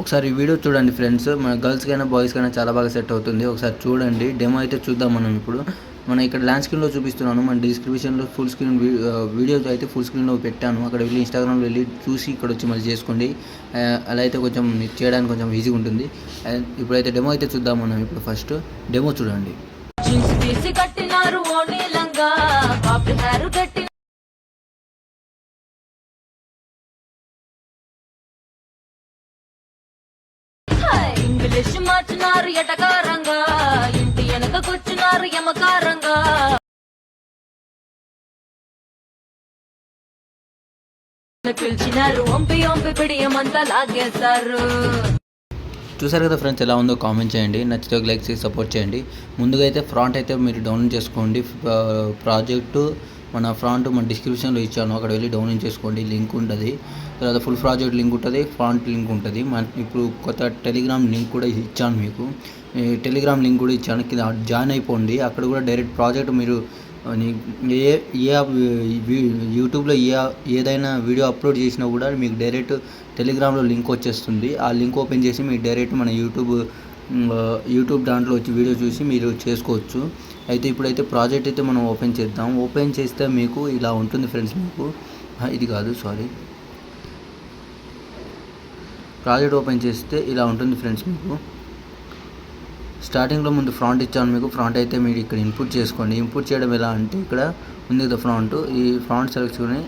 ఒకసారి ఈ వీడియో చూడండి ఫ్రెండ్స్. మన గర్ల్స్కైనా బాయ్స్కైనా చాలా బాగా సెట్ అవుతుంది. ఒకసారి చూడండి. డెమో అయితే చూద్దాం మనం ఇప్పుడు. మనం ఇక్కడ ల్యాండ్ స్క్రీన్లో చూపిస్తున్నాను. మన డిస్క్రిప్షన్లో ఫుల్ స్క్రీన్ వీడియో అయితే ఫుల్ స్క్రీన్లో పెట్టాను. అక్కడ వెళ్ళి ఇన్స్టాగ్రామ్లో వెళ్ళి చూసి ఇక్కడ వచ్చి మళ్ళీ చేసుకోండి. అలా అయితే కొంచెం చేయడానికి కొంచెం ఈజీగా ఉంటుంది. ఇప్పుడైతే డెమో అయితే చూద్దాం మనం. ఇప్పుడు ఫస్ట్ డెమో చూడండి. ఇంగ్లీష్ మార్చినారు ఎటకారంగా, ఇంటి వెనకకొచ్చినారు యమకారంగా. పిలిచినారు ఒంపి ఒంపి పిడియమంతా లాగేస్తారు. చూసారు కదా ఫ్రెండ్స్, ఎలా ఉందో కామెంట్ చేయండి. నచ్చితే ఒక లైక్ చేసి సపోర్ట్ చేయండి. ముందుగా అయితే ఫ్రాంట్ అయితే మీరు డౌన్లోడ్ చేసుకోండి. ప్రాజెక్టు మన డిస్క్రిప్షన్లో ఇచ్చాను. అక్కడ వెళ్ళి డౌన్లోడ్ చేసుకోండి. లింక్ ఉంటుంది. తర్వాత ఫుల్ ప్రాజెక్ట్ లింక్ ఉంటుంది, ఫ్రాంట్ లింక్ ఉంటుంది. ఇప్పుడు కొత్త టెలిగ్రామ్ లింక్ కూడా ఇచ్చాను మీకు. టెలిగ్రామ్ లింక్ కూడా ఇచ్చాను. కింద జాయిన్ అయిపోండి. అక్కడ కూడా డైరెక్ట్ ప్రాజెక్ట్ మీరు యూట్యూబ్లో ఏదైనా వీడియో అప్లోడ్ చేసినా కూడా మీకు డైరెక్ట్ టెలిగ్రామ్లో లింక్ వచ్చేస్తుంది. ఆ లింక్ ఓపెన్ చేసి మీరు డైరెక్ట్ మన యూట్యూబ్ దాంట్లో వచ్చి వీడియో చూసి మీరు చేసుకోవచ్చు. అయితే ఇప్పుడైతే ప్రాజెక్ట్ అయితే మనం ఓపెన్ చేద్దాం. ఓపెన్ చేస్తే మీకు ఇలా ఉంటుంది ఫ్రెండ్స్. మీకు ప్రాజెక్ట్ ఓపెన్ చేస్తే ఇలా ఉంటుంది ఫ్రెండ్స్. మీకు స్టార్టింగ్లో ముందు ఫ్రాంట్ ఇచ్చాను మీకు. ఫ్రాంట్ అయితే మీరు ఇక్కడ ఇన్పుట్ చేసుకోండి. ఇన్పుట్ చేయడం ఎలా అంటే ఇక్కడ ఉంది కదా ఫ్రాంట్. ఈ ఫ్రాంట్ సెలెక్ట్ చేసుకొని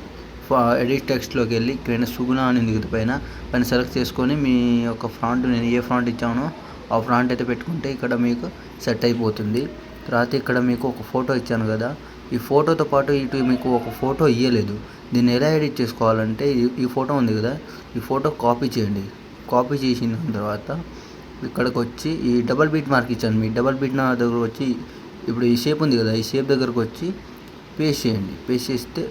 ఎడిట్ టెక్స్ట్లోకి వెళ్ళి ఇక్కడ సుగుణ అని ఉంది పైన సెలెక్ట్ చేసుకొని మీ యొక్క ఫ్రాంట్, నేను ఏ ఫ్రాంట్ ఇచ్చానో ఆ ఫ్రాంట్ అయితే పెట్టుకుంటే ఇక్కడ మీకు సెట్ అయిపోతుంది. తర్వాత ఇక్కడ మీకు ఒక ఫోటో ఇచ్చాను కదా, ఈ ఫోటోతో పాటు ఇటు మీకు ఒక ఫోటో ఇవ్వలేదు. దీన్ని ఎలా ఎడిట్ చేసుకోవాలంటే ఈ ఫోటో ఉంది కదా, ఈ ఫోటో కాపీ చేయండి. కాపీ చేసిన తర్వాత ఇక్కడికి వచ్చి ఈ డబల్ బీట్ మార్క్ ఇచ్చాను. మీ డబల్ బీట్ నా దగ్గర వచ్చి ఇప్పుడు ఈ షేప్ ఉంది కదా, ఈ షేప్ దగ్గరకు వచ్చి పేస్ట్ చేయండి. పేస్ట్ చేస్తే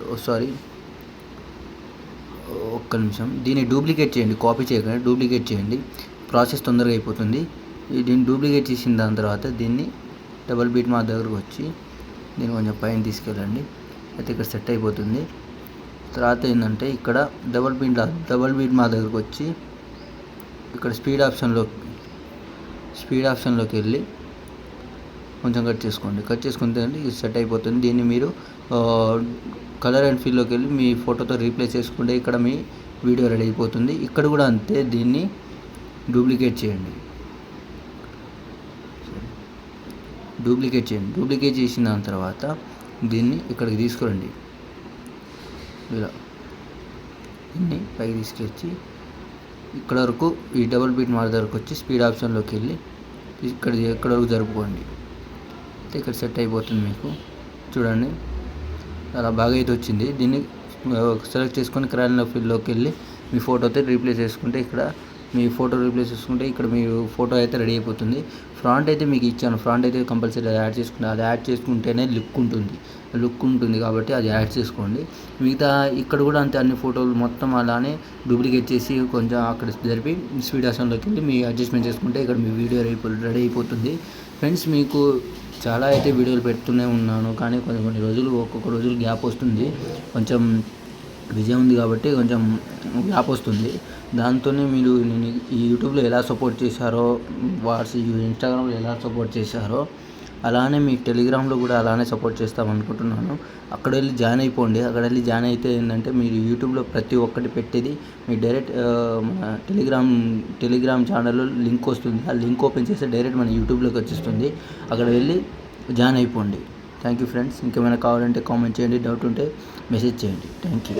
ఒక్క నిమిషం, దీన్ని డూప్లికేట్ చేయండి. కాపీ చేయకండి, డూప్లికేట్ చేయండి. ప్రాసెస్ తొందరగా అయిపోతుంది. దీన్ని డూప్లికేట్ చేసిన దాని తర్వాత దీన్ని డబల్ బీట్ మార్క్ దగ్గరకు వచ్చి దీన్ని కొంచెం పైన తీసుకెళ్ళండి. అయితే ఇక్కడ సెట్ అయిపోతుంది. తర్వాత ఏంటంటే ఇక్కడ డబల్ బీట్ మార్క్ దగ్గరకు వచ్చి ఇక్కడ స్పీడ్ ఆప్షన్లోకి వెళ్ళి కొంచెం కట్ చేసుకోండి. కట్ చేసుకుంటే ఇది సెట్ అయిపోతుంది. దీన్ని మీరు కలర్ అండ్ ఫీల్లోకి వెళ్ళి మీ ఫోటోతో రీప్లేస్ చేసుకుంటే ఇక్కడ మీ వీడియో రెడీ అయిపోతుంది. ఇక్కడ కూడా అంతే, దీన్ని డూప్లికేట్ చేయండి. డూప్లికేట్ చేసిన దాని తర్వాత దీన్ని ఇక్కడికి తీసుకురండి. ఇలా దీన్ని పైకి తీసుకొచ్చి ఇక్కడ వరకు ఈ డబుల్ బీట్ మార్క్ దగ్గరకు వచ్చి స్పీడ్ ఆప్షన్లోకి వెళ్ళి ఇక్కడ వరకు జరుపుకోండి. అయితే ఇక్కడ సెట్ అయిపోతుంది మీకు. చూడండి చాలా బాగా అయితే వచ్చింది. దీన్ని సెలెక్ట్ చేసుకొని క్రాన్ ఫీల్డ్లోకి వెళ్ళి మీ ఫోటోతో రీప్లేస్ చేసుకుంటే ఇక్కడ మీరు ఫోటో అయితే రెడీ అయిపోతుంది. ఫ్రాంట్ అయితే మీకు ఇచ్చాను. ఫ్రాంట్ అయితే కంపల్సరీ యాడ్ చేసుకుంటే అది యాడ్ చేసుకుంటేనే లుక్ ఉంటుంది కాబట్టి అది యాడ్ చేసుకోండి. మిగతా ఇక్కడ కూడా అంతే, అన్ని ఫోటోలు మొత్తం అలానే డూప్లికేట్ చేసి కొంచెం అక్కడ జరిపి స్పీడ్ ఆప్షన్లోకి వెళ్ళి మీ అడ్జస్ట్మెంట్ చేసుకుంటే ఇక్కడ మీ వీడియో రెడీ అయిపోతుంది. ఫ్రెండ్స్, మీకు చాలా అయితే వీడియోలు పెడుతూనే ఉన్నాను, కానీ కొన్ని రోజులు ఒక్కొక్క రోజులు గ్యాప్ వస్తుంది. కొంచెం బిజీ ఉంది కాబట్టి కొంచెం గ్యాప్ వస్తుంది. దాంతోనే మీరు ఈ యూట్యూబ్లో ఎలా సపోర్ట్ చేశారో, ఇన్స్టాగ్రామ్లో ఎలా సపోర్ట్ చేశారో అలానే మీ టెలిగ్రామ్లో కూడా అలానే సపోర్ట్ చేస్తామనుకుంటున్నాను. అక్కడ వెళ్ళి జాయిన్ అయిపోండి. అక్కడ వెళ్ళి జాయిన్ అయితే ఏంటంటే మీరు యూట్యూబ్లో ప్రతి ఒక్కటి పెట్టేది మీ డైరెక్ట్ మన టెలిగ్రామ్ ఛానల్లో లింక్ వస్తుంది. ఆ లింక్ ఓపెన్ చేస్తే డైరెక్ట్ మన యూట్యూబ్లోకి వచ్చేస్తుంది. అక్కడ వెళ్ళి జాయిన్ అయిపోండి. Thank you friends. ఇంకేమైనా కావాలంటే కామెంట్ చేయండి, డౌట్ ఉంటే మెసేజ్ చేయండి. Thank you.